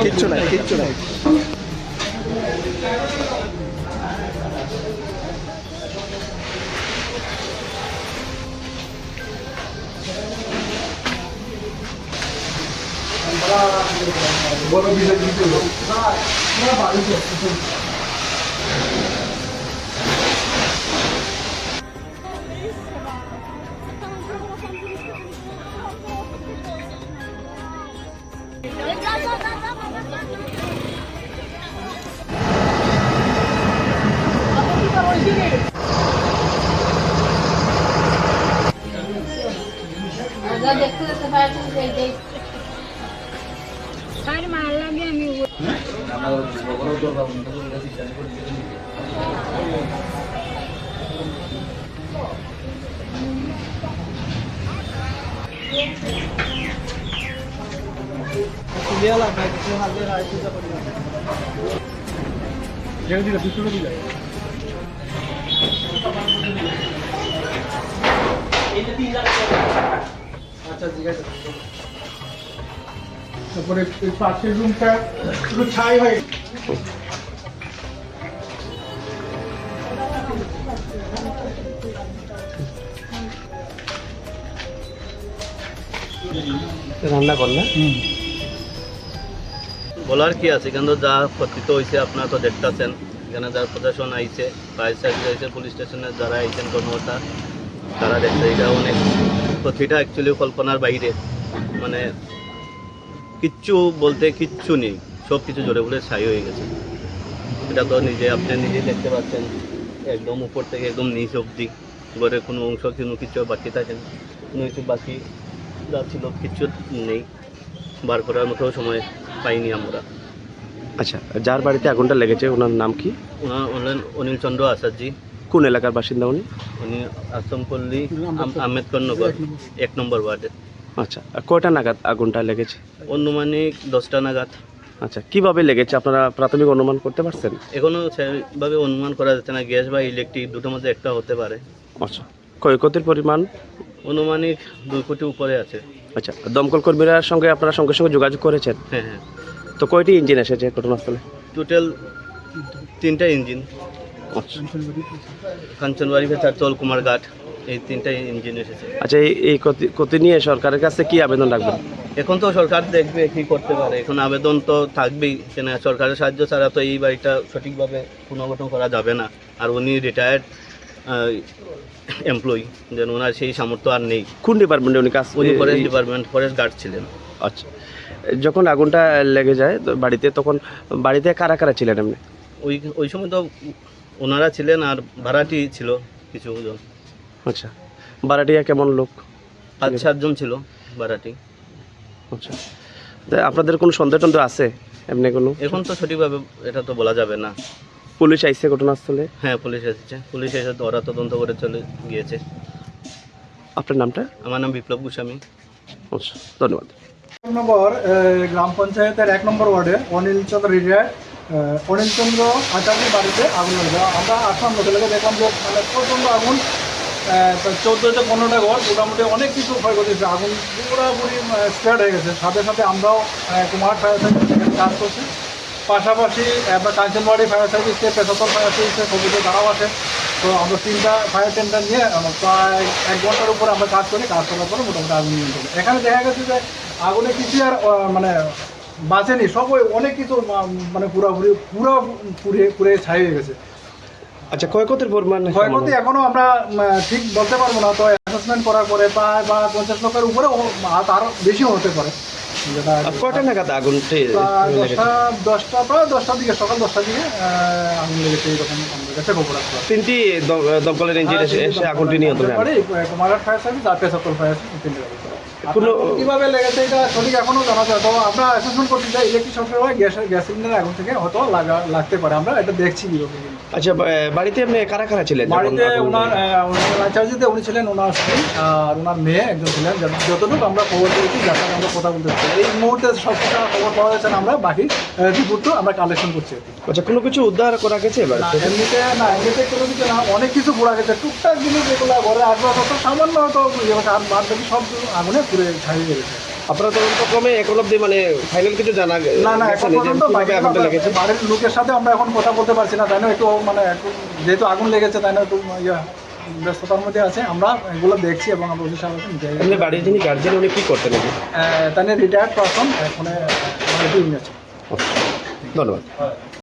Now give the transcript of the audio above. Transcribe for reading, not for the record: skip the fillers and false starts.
কিচ্ছু নাই, কিচ্ছু নাই। বড় বিষয় দিতে আচ্ছা ঠিক আছে। তারপরে পাশের রুমটা একটু ছাই হয়। রান্না করলে বলার কি আছে, এখানে যা পতিত হয়েছে আপনারা তো দেখতেছেন। এখানে যারা প্রশাসন আইছে, ফায়ার সার্ভিস আইছে, পুলিশ স্টেশনের যারা আইছেন কর্মকর্তা, তারা দেখছে এটা অনেক ক্ষতিটা অ্যাকচুয়ালি কল্পনার বাইরে। মানে কিচ্ছু বলতে কিচ্ছু নেই, সব কিছু জোরে বলে ছাই হয়ে গেছে। এটা তো আপনি নিজেই দেখতে পাচ্ছেন, একদম উপর থেকে একদম নিচ অবধি ঘরের কোনো অংশ কিছু বাকি থাকে না, কোনো কিছু বাকি যা ছিল কিচ্ছু নেই, বার করার মতো সময় পাইনি আমরা। আচ্ছা, যার বাড়িতে আগুনটা লেগেছে ওনার নাম কি? ওনার হলেন অনিল চন্দ্র আচার্যি। কোন এলাকার বাসিন্দা উনি? উনি আশ্রমপল্লী আম্বেদকর নগর 1 নম্বর ওয়ার্ডে। আচ্ছা, আর কয়টা নাগাদ আগুনটা লেগেছে? অনুমানিক 10টা নাগাদ। আচ্ছা, কিভাবে লেগেছে আপনারা প্রাথমিক অনুমান করতে পারছেন? এখনও সেভাবে অনুমান করা যাচ্ছে না, গ্যাস বা ইলেকট্রিক দুটোর মধ্যে একটা হতে পারে। আচ্ছা, ক্ষয়ক্ষতির পরিমাণ অনুমানিক 2 কোটি উপরে আছে। আচ্ছা, দমকল কর্মীরা সঙ্গে আপনারা সঙ্গে সঙ্গে যোগাযোগ করেছেন? হ্যাঁ হ্যাঁ। তো কয়টি ইঞ্জিন এসেছে ঘটনাস্থলে? টোটাল 3টা ইঞ্জিন। আচ্ছা, কাঞ্চনবাড়ি ভেচারচল কুমারঘাট এই 3টা ইঞ্জিন এসেছে। আচ্ছা, এই ক্ষতি নিয়ে সরকারের কাছে কি আবেদন রাখবেন? এখন তো সরকার দেখবে কি করতে পারে, এখন আবেদন তো থাকবেই, কেন সরকারের সাহায্য ছাড়া তো এই বাড়িটা সঠিকভাবে পুনর্গঠন করা যাবে না। আর উনি রিটায়ার্ড এমপ্লয়ি, যেন ওনার সেই সামর্থ্য আর নেই। কোন ডিপার্টমেন্টে উনি কাজ? উনি ফরেস্ট ডিপার্টমেন্ট, ফরেস্ট গার্ড ছিলেন। আচ্ছা, যখন আগুনটা লেগে যায় বাড়িতে, তখন বাড়িতে কারা কারা ছিলেন এমনি? ওই সময় তো ওনারা ছিলেন আর ভাড়াটি ছিল কিছুজন। আচ্ছা, ভাড়াটিয়া কেমন লোক? 5-7 জন ছিল ভাড়াটি। আচ্ছা, আপনাদের কোনো সন্দেহ টন্দেহ আছে এমনি কোনো? এখন তো সঠিকভাবে এটা তো বলা যাবে না। পুলিশ আইছে ঘটনাস্থলে? হ্যাঁ, পুলিশ এসেছে, পুলিশ এসে ওরা তদন্ত করে চলে গিয়েছে। আপনার নামটা? আমার নাম বিপ্লব গোস্বামী। আচ্ছা, ধন্যবাদ। নম্বর গ্রাম পঞ্চায়েতের 1 নম্বর ওয়ার্ডে অনিল চন্দ্র রিটায়ার্ড অনিল চন্দ্র আচার্যের বাড়িতে আগুন লেগে, আমরা আসলাম লোকে লেগে দেখলাম যে মানে প্রচণ্ড আগুন, 14-15টা ঘর, মোটামুটি অনেক কিছু ক্ষয়ক্ষতি হয়েছে। আগুন পুরোপুরি স্প্রেড হয়ে গেছে। সাথে সাথে আমরাও কুমার ফায়ার সার্ভিস কাজ করছি, পাশাপাশি আমরা কাঞ্চনবাড়ি ফায়ার সার্ভিসে, পেশাতল ফায়ার সার্ভিসে সবুজে তারাও আছে। তো আমরা 3টা ফায়ার টেন্ডার নিয়ে প্রায় 1 ঘন্টার উপরে আমরা কাজ করি। কাজ করার পরে মোটামুটি আগুন নিয়ন্ত্রণ। এখানে দেখা গেছে যে আগুনে কিছু আর মানে বাঁচেনি, সব অনেক কিছু মানে পুরে ছাই হয়ে গেছে। আচ্ছা, ক্ষয়ক্ষতির পরিমাণ? ক্ষয়ক্ষতি এখনো আমরা ঠিক বলতে পারবো না, তো অ্যাসেসমেন্ট করার পরে প্রায় 50 লক্ষের উপরে তার বেশিও হতে পারে। যেটা কয়টা নাগাদ আগুনটি? প্রায় 10টার দিকে, সকাল 10টার দিকে আগুন লেগেছে, এরকম আমাদের কাছে খবর আছে। 3টি দমকলের ইঞ্জিন এসে আগুনটি নিয়ন্ত্রণে আনে? কুমারঘাট ফায়ার সার্ভিস আর পেশাতল ফায়ার সার্ভিস। কোনো কীভাবে লেগেছে এটা সঠিক এখনও জানা যায়, তো আমরা অ্যাসেসমেন্ট করতে চাই ইলেকট্রিক শর্টের হয়, গ্যাস সিলিন্ডার আগুন থেকে হয়তো লাগতে পারে, আমরা এটা দেখছি কীভাবে। আচ্ছা, বাড়িতে এমনি কারা কারা ছিলেন? বাড়িতে ওনার আচার্যতে উনি ছিলেন, ওনার স্ত্রী আর ওনার মেয়ে একজন ছিলেন। যতটুকু আমরা খবর পেয়েছি, যার সাথে আমরা কথা বলতে চাই, এই মুহূর্তে সবটা খবর পাওয়া যাচ্ছে না, আমরা বাকি রিপোর্টও আমরা কালেকশন করছি। আচ্ছা, কোনো কিছু উদ্ধার করা গেছে? এমনিতে কোনো কিছু না, অনেক কিছু ঘোরা গেছে, টুকটাক জিনিস যেগুলো ঘরে আসবাবপত্র সামান্য হয়তো, আর বাদ বাকি সব আগুনে পুরো ছাড়িয়ে গেছে। আপনারা তদন্ত ক্রমে এখন অব্দি মানে ফাইনাল কিছু জানা না না গেছে এখন যে পর্যন্ত কিভাবে আগুনটা লেগেছে? বাড়ির লোকের সাথে আমরা এখন কথা বলতে পারছি না, তাই না? একটু মানে একটু যেহেতু আগুন লেগেছে, তাই না, একটু ব্যস্ততার মধ্যে আছে। আমরা এগুলো দেখছি এবং আমরা ওদের সাথে এমনি বাড়ির যিনি গার্জেন উনি কি করতেন নাকি? তাই রিটায়ার্ড পারসন এখন একটু আছে। ধন্যবাদ।